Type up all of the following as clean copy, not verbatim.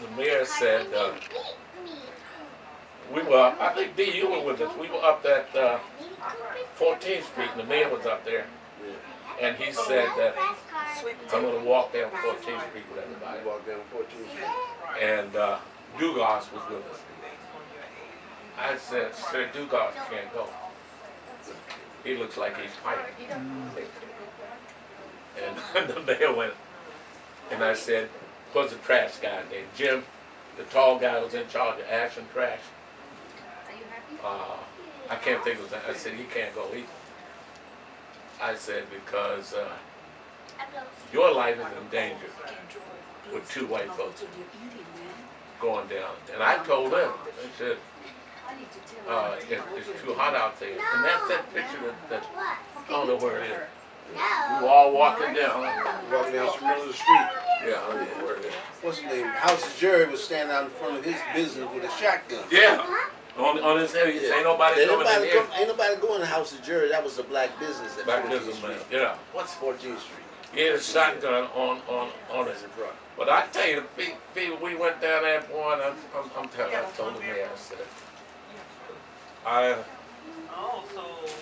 the mayor said we were. I think D, you were with us. We were up at 14th Street, and the mayor was up there, and he said that I'm going to walk down 14th Street with everybody. Walk down 14th Street. And Dugas was with us. I said, Sir Dugas can't go. He looks like he's fighting. And the mayor went, and I said, what's the trash guy named Jim? The tall guy was in charge of Action Trash. I can't think of that. I said, he can't go. I said, because your life is in danger with two white folks going down. And I told them, I said, it's too hot out there. And that's that picture that I don't know where it is. We were all walking down. Walking down the middle of the street. Yeah, I don't know where it is. What's his name? House of Jerry was standing out in front of his business with a shotgun. Yeah. On his head, ain't nobody coming in here. Ain't nobody going to House of Jerry. That was a black business. Black businessman, yeah. What's 14th Street? He had a shotgun on his front. But I tell you, people, we went down that point. I'm telling you, I told the mayor, I said,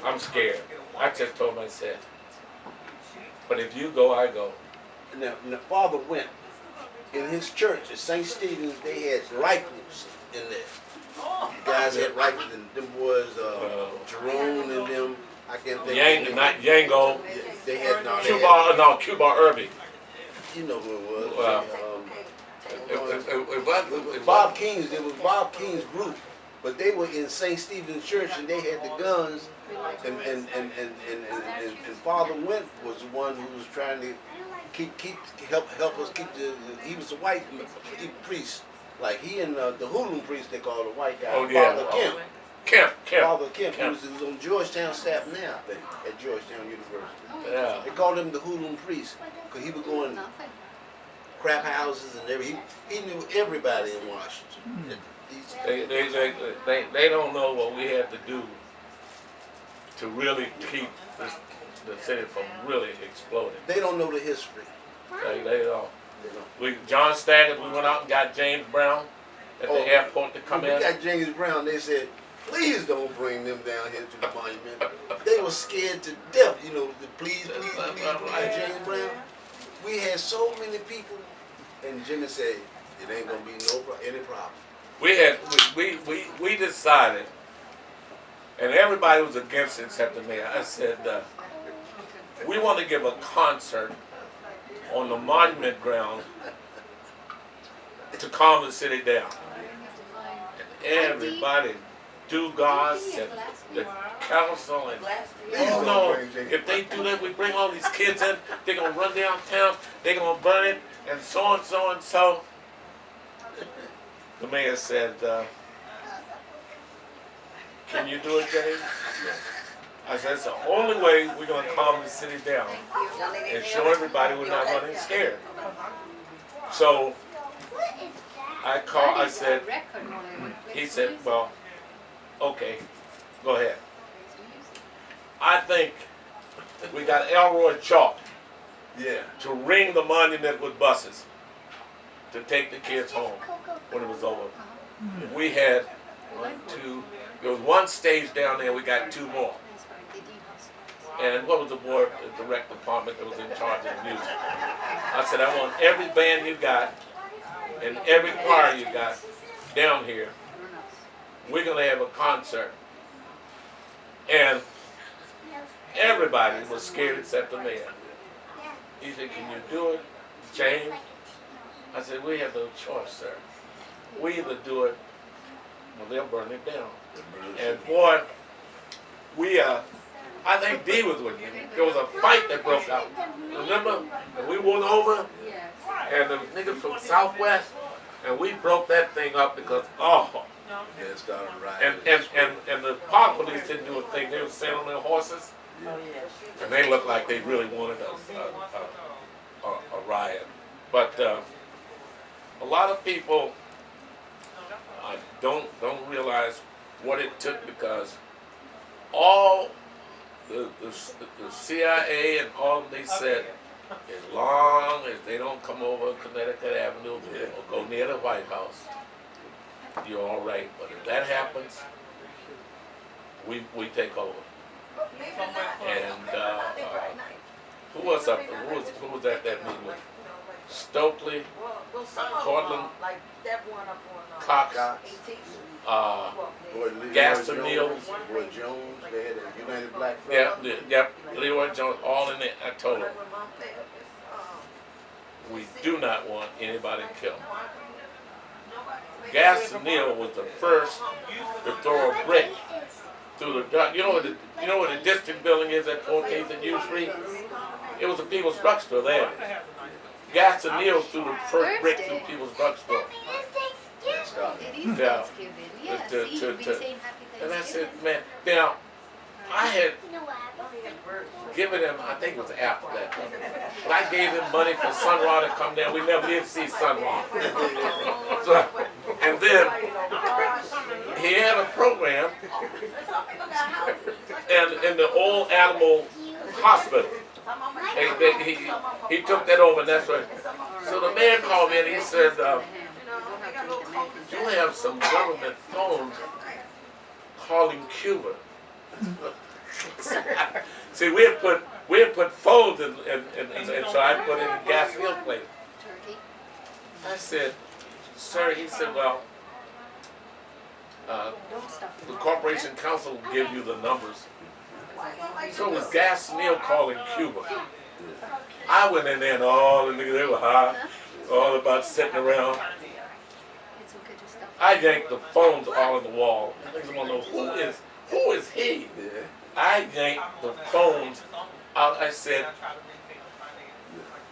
I'm scared. I just told him, I said, but if you go, I go. Now Father went in his church at St. Stephen's. They had rifles in there. The guys had rifles, and them boys, Jerome and them. I can't think. Not Yango. They had Cuba Irby. You know who it was. It was Bob King's. It was Bob King's group, but they were in St. Stephen's Church, and they had the guns. And Father Went was the one who was trying to help us keep the. He was a white priest, like he and the Hoolum priest they call the white guy. Oh yeah. Father Kemp. Kemp. Father Kemp. He was on Georgetown staff now, I think, at Georgetown University. Yeah. They called him the Hoolum priest because he was going crap houses and everything. He knew everybody in Washington. They don't know what we had to do to really keep the city from really exploding. They don't know the history. They don't. John Staggers, we went out and got James Brown at the airport to come in. We got James Brown. They said, please don't bring them down here to the monument. They were scared to death, you know, please, James Brown. We had so many people, and Jimmy said, it ain't gonna be any problem. We decided, and everybody was against it except the mayor. I said, we want to give a concert on the monument ground to calm the city down. And everybody, Dugas and the council, and oh no, if they do that, we bring all these kids in, they're going to run downtown, they're going to burn it, and so and so and so. The mayor said, can you do it, James? I said, it's the only way we're going to calm the city down and show everybody we're not running scared. So I said, he said, well, okay, go ahead. I think we got Elroy Chalk to ring the monument with buses to take the kids home when it was over. We had there was one stage down there, we got two more. And what was the board, the rec department that was in charge of the music? I said, I want every band you got and every choir you got down here. We're going to have a concert. And everybody was scared except the mayor. He said, can you do it, James? I said, we have no choice, sir. We either do it or they'll burn it down. And boy, I think D was with me. There was a fight that broke out. Remember? And we went over, and the niggas from Southwest, and we broke that thing up because, it started riding. And the park police didn't do a thing. They were sitting on their horses, and they looked like they really wanted a riot. But a lot of people don't realize what it took, because all the CIA and all they said, As long as they don't come over Connecticut Avenue Yeah. or go near the White House, you're all right. But if that happens, we take over. And who was up? Who was at that meeting with? Stokely, Cortland, Cox, Gaston Neal. Boy Jones, they had a United Black Yeah, Front. yep, Leroy Jones, all in there. I told him, we do not want anybody killed. Gaston Neal was the first to throw a brick through the dark. You know where the district building is at 14th and U Street? It was a People's Drugstore there. Gaston Neal threw the first brick through People's Drugstore. It is Yeah. Thanksgiving. Yeah, To- see, to- you've been to- saying happy And I Thanksgiving. said, man, now, I had given him, I think it was after that, but I gave him money for Sun Ra to come down. We never did see Sun Ra. So, and then he had a program in the old animal hospital. And he took that over, and that's right. So the man called me and he said, you have some government phones calling Cuba. See, we had put phones in, and so I put it in gas field plate. Turkey. I said, sir, he said, well, Don't stuff the them. Corporation Council will give you the numbers. So it was Gas Neal calling Cuba. I went in there and all the niggas, they were high, all about sitting around. It's okay to stuff. I yanked the phones all on the wall. Niggas want to know who is he? Yeah. I yanked the phones out. I said,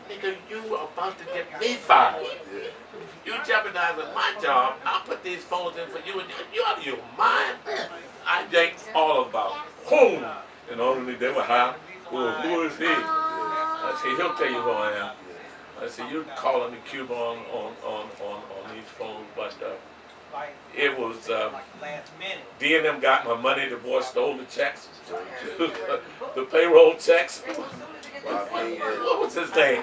nigga, you are about to get me fired. Yeah. You jeopardizing my job. I'll put these phones in for you, and you out of your mind. I yanked all about. Boom! And only they were high. Well, who is he? I said, he'll tell you who I am. I said, you calling the Cuba on these phones, but it was D&M got my money. The boy stole the checks, the payroll checks. What was his name?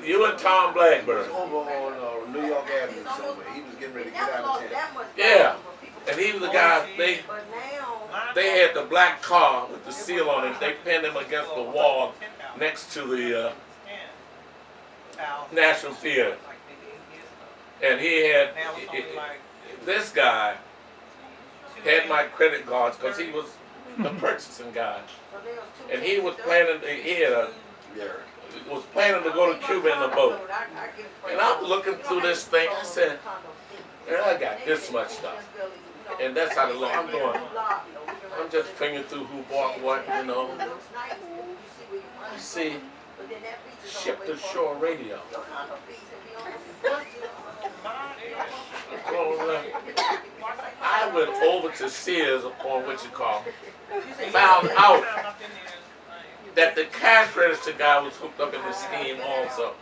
You and Tom Blackburn. Over on New York Avenue somewhere. He was getting ready to get out of town. Yeah, and he was the guy. They had the black car with the seal on it. They pinned him against the wall next to the National Theater, and he had this guy had my credit cards because he was the purchasing guy, and he was planning. Was planning to go to Cuba in the boat. And I'm looking through this thing. I said, man, I got this much stuff. And that's how the law. I'm going. I'm just fingering through who bought what, you know. I see, Ship to Shore Radio. I went over to Sears on what you call, found out that the cash register guy was hooked up in the scheme also.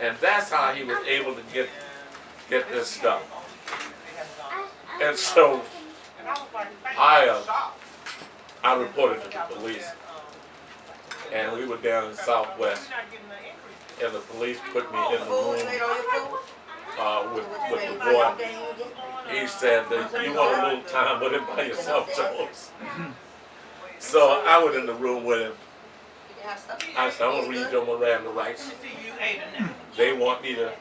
And that's how he was able to get this stuff. And so I reported to the police. And we were down in Southwest. And the police put me in the room with the boy. He said, you want a little time with him by yourself, Jones? So I went in the room with him. I said, I'm going to read your Miranda rights. They want me to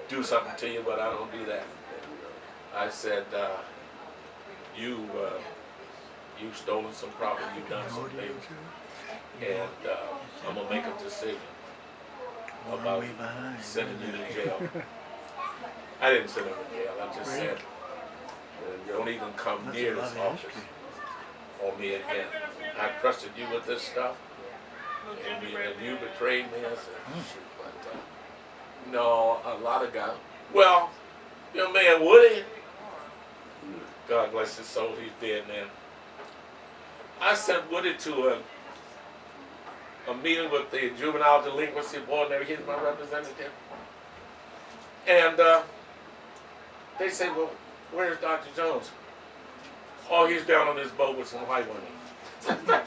do something to you, but I don't do that. I said, you've stolen some property, you've done some things, and I'm going to make a decision about sending you to jail. I didn't send him to jail. I just said, don't even come near this office on me again. I trusted you with this stuff, and you betrayed me. I said, shoot, but no, a lot of guys. Well, your man Woody, God bless his soul, he's dead now. I sent Woody to a meeting with the Juvenile Delinquency Board, and he's my representative. And they said, well, where's Dr. Jones? Oh, he's down on this boat with some white women.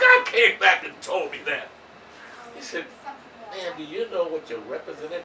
guy came back and told me that. He said, man, do you know what your representative